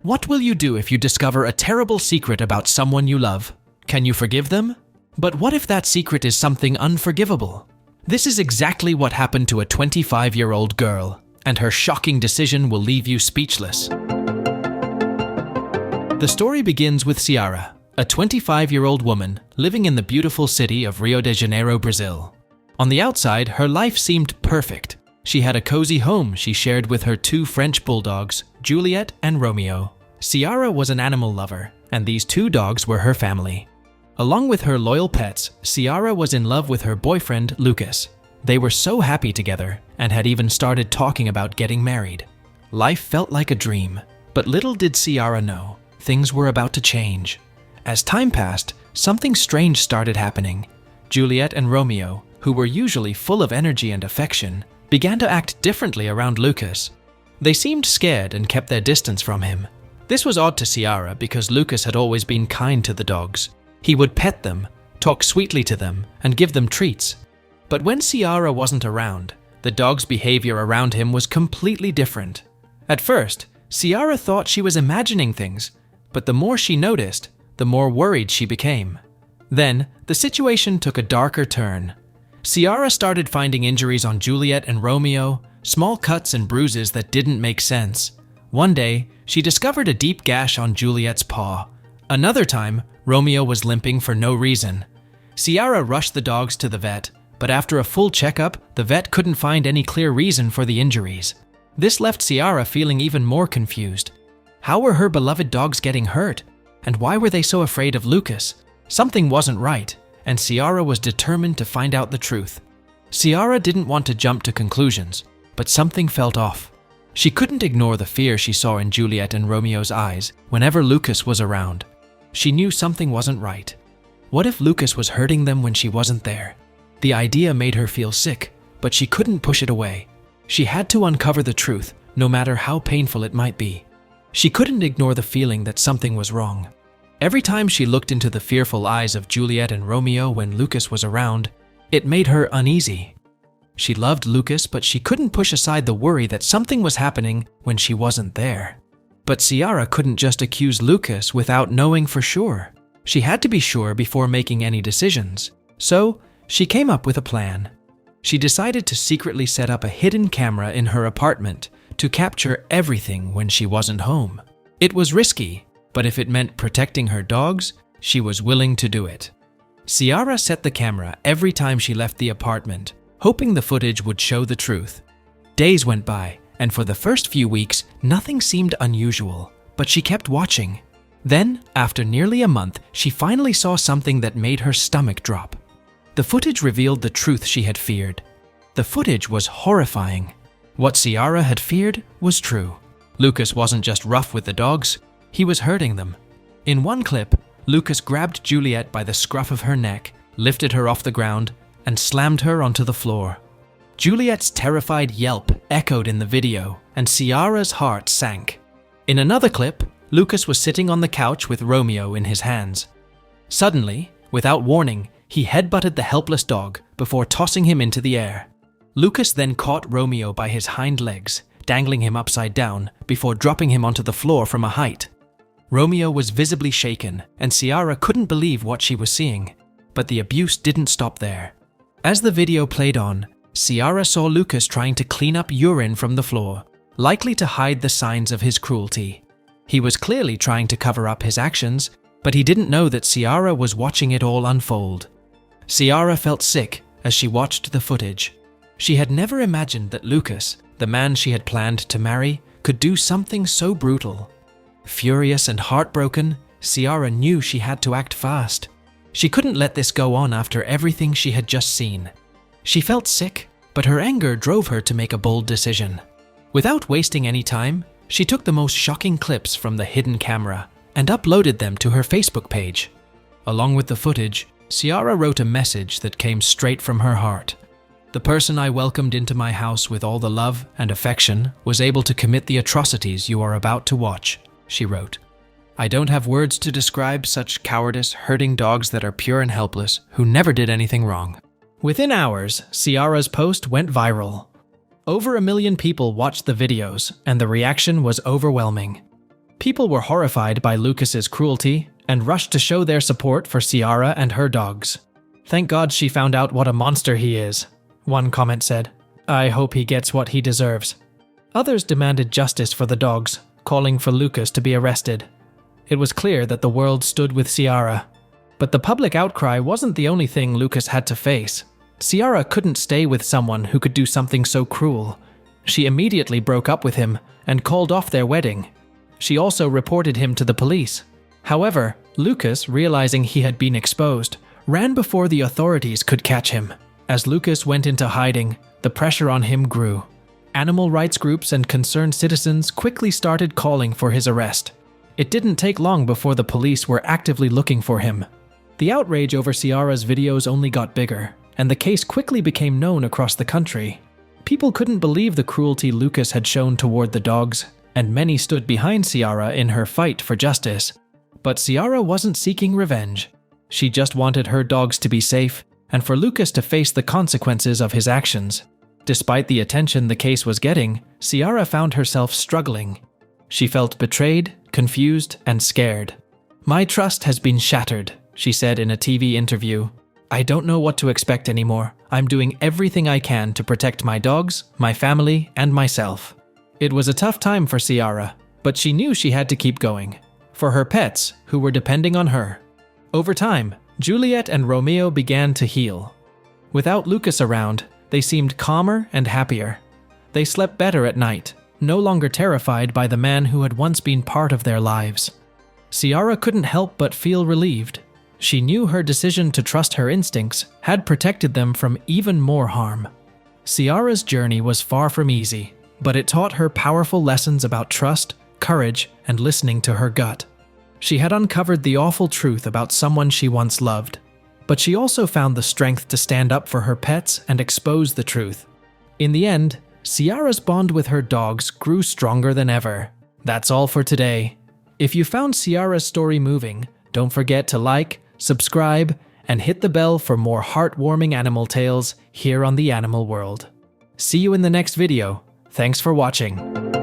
What will you do if you discover a terrible secret about someone you love? Can you forgive them? But what if that secret is something unforgivable? This is exactly what happened to a 25-year-old girl, and her shocking decision will leave you speechless. The story begins with Siara, a 25-year-old woman living in the beautiful city of Rio de Janeiro, Brazil. On the outside, her life seemed perfect. She had a cozy home she shared with her 2 French bulldogs, Juliet and Romeo. Siara was an animal lover, and these 2 dogs were her family. Along with her loyal pets, Siara was in love with her boyfriend, Lucas. They were so happy together and had even started talking about getting married. Life felt like a dream, but little did Siara know, things were about to change. As time passed, something strange started happening. Juliet and Romeo, who were usually full of energy and affection, began to act differently around Lucas. They seemed scared and kept their distance from him. This was odd to Siara because Lucas had always been kind to the dogs. He would pet them, talk sweetly to them, and give them treats. But when Siara wasn't around, the dog's behavior around him was completely different. At first, Siara thought she was imagining things, but the more she noticed, the more worried she became. Then, the situation took a darker turn. Siara started finding injuries on Juliet and Romeo, small cuts and bruises that didn't make sense. One day, she discovered a deep gash on Juliet's paw. Another time, Romeo was limping for no reason. Siara rushed the dogs to the vet, but after a full checkup, the vet couldn't find any clear reason for the injuries. This left Siara feeling even more confused. How were her beloved dogs getting hurt? And why were they so afraid of Lucas? Something wasn't right, and Siara was determined to find out the truth. Siara didn't want to jump to conclusions, but something felt off. She couldn't ignore the fear she saw in Juliet and Romeo's eyes whenever Lucas was around. She knew something wasn't right. What if Lucas was hurting them when she wasn't there? The idea made her feel sick, but she couldn't push it away. She had to uncover the truth, no matter how painful it might be. She couldn't ignore the feeling that something was wrong. Every time she looked into the fearful eyes of Juliet and Romeo when Lucas was around, it made her uneasy. She loved Lucas, but she couldn't push aside the worry that something was happening when she wasn't there. But Siara couldn't just accuse Lucas without knowing for sure. She had to be sure before making any decisions. So, she came up with a plan. She decided to secretly set up a hidden camera in her apartment to capture everything when she wasn't home. It was risky, but if it meant protecting her dogs, she was willing to do it. Siara set the camera every time she left the apartment, hoping the footage would show the truth. Days went by, and for the first few weeks, nothing seemed unusual, but she kept watching. Then, after nearly a month, she finally saw something that made her stomach drop. The footage revealed the truth she had feared. The footage was horrifying. What Siara had feared was true. Lucas wasn't just rough with the dogs, he was hurting them. In one clip, Lucas grabbed Juliet by the scruff of her neck, lifted her off the ground, and slammed her onto the floor. Juliet's terrified yelp echoed in the video, and Siara's heart sank. In another clip, Lucas was sitting on the couch with Romeo in his hands. Suddenly, without warning, he headbutted the helpless dog before tossing him into the air. Lucas then caught Romeo by his hind legs, dangling him upside down before dropping him onto the floor from a height. Romeo was visibly shaken, and Siara couldn't believe what she was seeing. But the abuse didn't stop there. As the video played on, Siara saw Lucas trying to clean up urine from the floor, likely to hide the signs of his cruelty. He was clearly trying to cover up his actions, but he didn't know that Siara was watching it all unfold. Siara felt sick as she watched the footage. She had never imagined that Lucas, the man she had planned to marry, could do something so brutal. Furious and heartbroken, Siara knew she had to act fast. She couldn't let this go on after everything she had just seen. She felt sick, but her anger drove her to make a bold decision. Without wasting any time, she took the most shocking clips from the hidden camera and uploaded them to her Facebook page. Along with the footage, Siara wrote a message that came straight from her heart. "The person I welcomed into my house with all the love and affection was able to commit the atrocities you are about to watch," she wrote. "I don't have words to describe such cowardice, hurting dogs that are pure and helpless, who never did anything wrong." Within hours, Siara's post went viral. Over 1 million people watched the videos, and the reaction was overwhelming. People were horrified by Lucas's cruelty and rushed to show their support for Siara and her dogs. "Thank God she found out what a monster he is," one comment said. "I hope he gets what he deserves." Others demanded justice for the dogs, calling for Lucas to be arrested. It was clear that the world stood with Siara. But the public outcry wasn't the only thing Lucas had to face. Siara couldn't stay with someone who could do something so cruel. She immediately broke up with him and called off their wedding. She also reported him to the police. However, Lucas, realizing he had been exposed, ran before the authorities could catch him. As Lucas went into hiding, the pressure on him grew. Animal rights groups and concerned citizens quickly started calling for his arrest. It didn't take long before the police were actively looking for him. The outrage over Siara's videos only got bigger, and the case quickly became known across the country. People couldn't believe the cruelty Lucas had shown toward the dogs, and many stood behind Siara in her fight for justice. But Siara wasn't seeking revenge. She just wanted her dogs to be safe, and for Lucas to face the consequences of his actions. Despite the attention the case was getting, Siara found herself struggling. She felt betrayed, confused, and scared. "My trust has been shattered," she said in a TV interview. "I don't know what to expect anymore. I'm doing everything I can to protect my dogs, my family, and myself." It was a tough time for Siara, but she knew she had to keep going. For her pets, who were depending on her. Over time, Juliet and Romeo began to heal. Without Lucas around, they seemed calmer and happier. They slept better at night, no longer terrified by the man who had once been part of their lives. Siara couldn't help but feel relieved. She knew her decision to trust her instincts had protected them from even more harm. Siara's journey was far from easy, but it taught her powerful lessons about trust, courage, and listening to her gut. She had uncovered the awful truth about someone she once loved, but she also found the strength to stand up for her pets and expose the truth. In the end, Siara's bond with her dogs grew stronger than ever. That's all for today. If you found Siara's story moving, don't forget to like, subscribe, and hit the bell for more heartwarming animal tales here on the Animal World. See you in the next video. Thanks for watching.